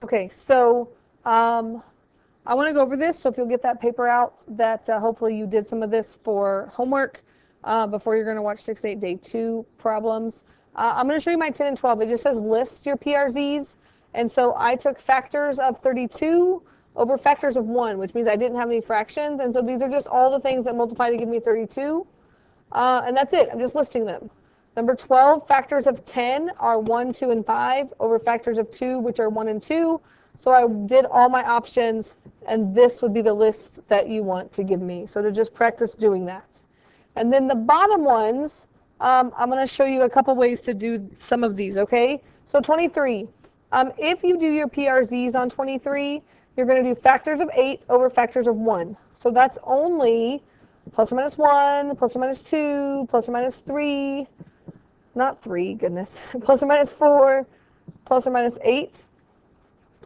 Okay, so I want to go over this, so if you'll get that paper out, that hopefully you did some of this for homework before you're going to watch 6-8 day 2 problems. I'm going to show you my 10 and 12. It just says list your PRZs, and so I took factors of 32 over factors of 1, which means I didn't have any fractions, and so these are just all the things that multiply to give me 32, and that's it. I'm just listing them. Number 12, factors of 10 are 1, 2, and 5 over factors of 2, which are 1 and 2. So I did all my options, and this would be the list that you want to give me. So to just practice doing that. And then the bottom ones, I'm going to show you a couple ways to do some of these, okay? So 23, if you do your PRZs on 23, you're going to do factors of 8 over factors of 1. So that's only plus or minus 1, plus or minus 2, plus or minus 3, not 3, goodness, plus or minus 4, plus or minus 8.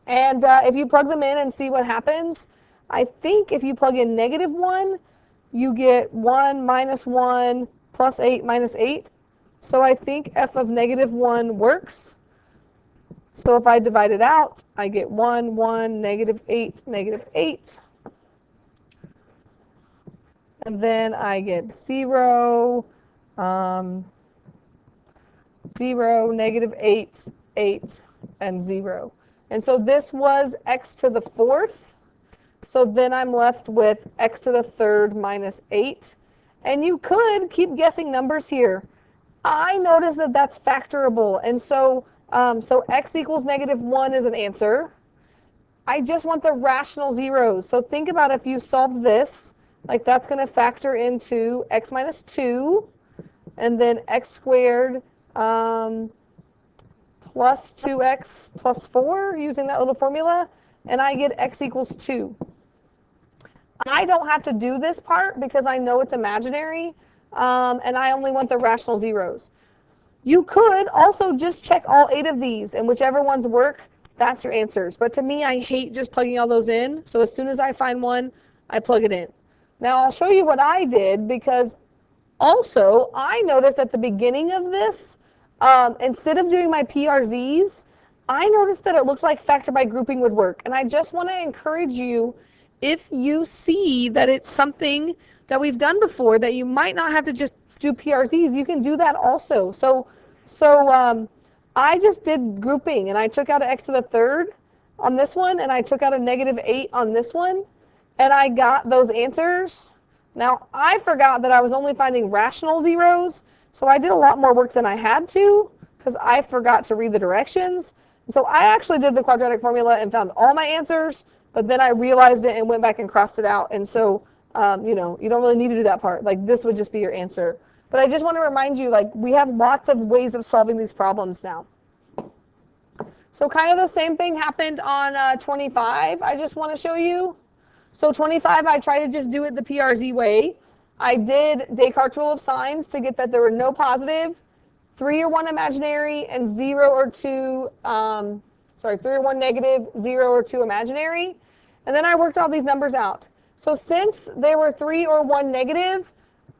And if you plug them in and see what happens, I think if you plug in -1, you get 1 minus 1 plus 8 minus 8. So I think f of -1 works. So if I divide it out, I get 1, 1, -8, -8. And then I get 0, 0, -8, 8, and 0. And so this was x to the 4th. So then I'm left with x to the 3rd minus 8. And you could keep guessing numbers here. I notice that that's factorable. And so, x equals -1 is an answer. I just want the rational zeros. So think about if you solve this, like that's going to factor into x minus 2, and then x squared plus 2x plus 4 using that little formula, and I get x equals 2. I don't have to do this part because I know it's imaginary, and I only want the rational zeros. You could also just check all 8 of these, and whichever ones work, that's your answers. But to me, I hate just plugging all those in, so as soon as I find one, I plug it in. Now I'll show you what I did, because also I noticed at the beginning of this, instead of doing my PRZs, I noticed that it looked like factor by grouping would work. And I just want to encourage you, if you see that it's something that we've done before, that you might not have to just do PRZs, you can do that also. So I just did grouping, and I took out an x to the 3rd on this one, and I took out a -8 on this one, and I got those answers. Now, I forgot that I was only finding rational zeros, so I did a lot more work than I had to, because I forgot to read the directions. So I actually did the quadratic formula and found all my answers, but then I realized it and went back and crossed it out. And so, you don't really need to do that part. Like, this would just be your answer. But I just want to remind you, like, we have lots of ways of solving these problems now. So kind of the same thing happened on 25, I just want to show you. So 25, I tried to just do it the PRZ way. I did Descartes' rule of signs to get that there were no positive, 3 or 1 imaginary, and 0 or 2, 3 or 1 negative, 0 or 2 imaginary. And then I worked all these numbers out. So since there were 3 or 1 negative,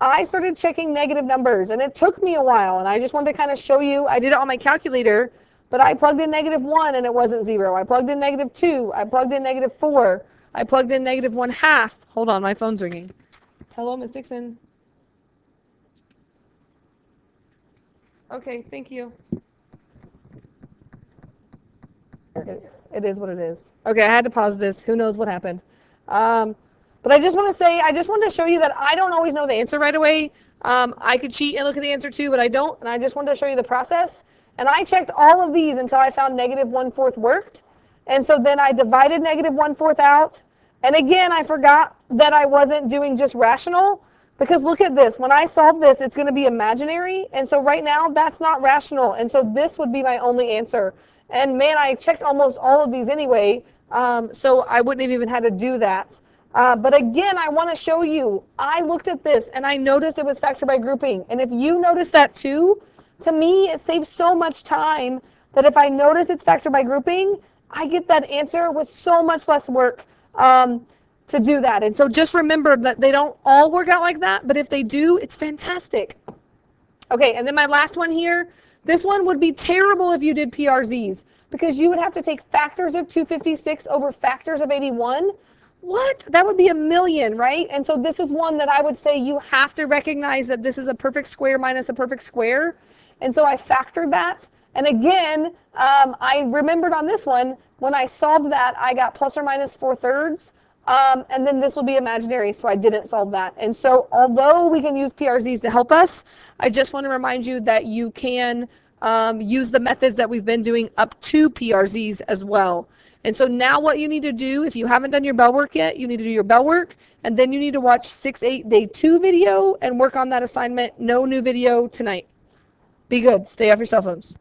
I started checking negative numbers, and it took me a while, and I just wanted to kind of show you. I did it on my calculator, but I plugged in -1 and it wasn't 0. I plugged in -2. I plugged in -4. I plugged in -1/2. Hold on, my phone's ringing. Hello, Miss Dixon. Okay, thank you. It is what it is. Okay, I had to pause this. Who knows what happened? But I just want to say, I just wanted to show you that I don't always know the answer right away. I could cheat and look at the answer too, but I don't. And I just wanted to show you the process. And I checked all of these until I found -1/4 worked. And so then I divided -1/4 out. And again, I forgot that I wasn't doing just rational, because look at this. When I solve this, it's going to be imaginary. And so right now, that's not rational. And so this would be my only answer. And man, I checked almost all of these anyway, so I wouldn't have even had to do that. But again, I want to show you, I looked at this and I noticed it was factor by grouping. And if you notice that too, to me, it saves so much time that if I notice it's factor by grouping, I get that answer with so much less work to do that. And so just remember that they don't all work out like that, but if they do, it's fantastic. Okay, and then my last one here, This one would be terrible if you did PRZs, because you would have to take factors of 256 over factors of 81. What? That would be a million, right? And so this is one that I would say you have to recognize that this is a perfect square minus a perfect square. And so I factored that. And again, I remembered on this one, when I solved that, I got plus or minus 4/3. And then this will be imaginary, so I didn't solve that. And so although we can use PRZs to help us, I just want to remind you that you can use the methods that we've been doing up to PRZs as well. And so now what you need to do, if you haven't done your bell work yet, you need to do your bell work, and then you need to watch 6-8 day 2 video and work on that assignment. No new video tonight. Be good. Stay off your cell phones.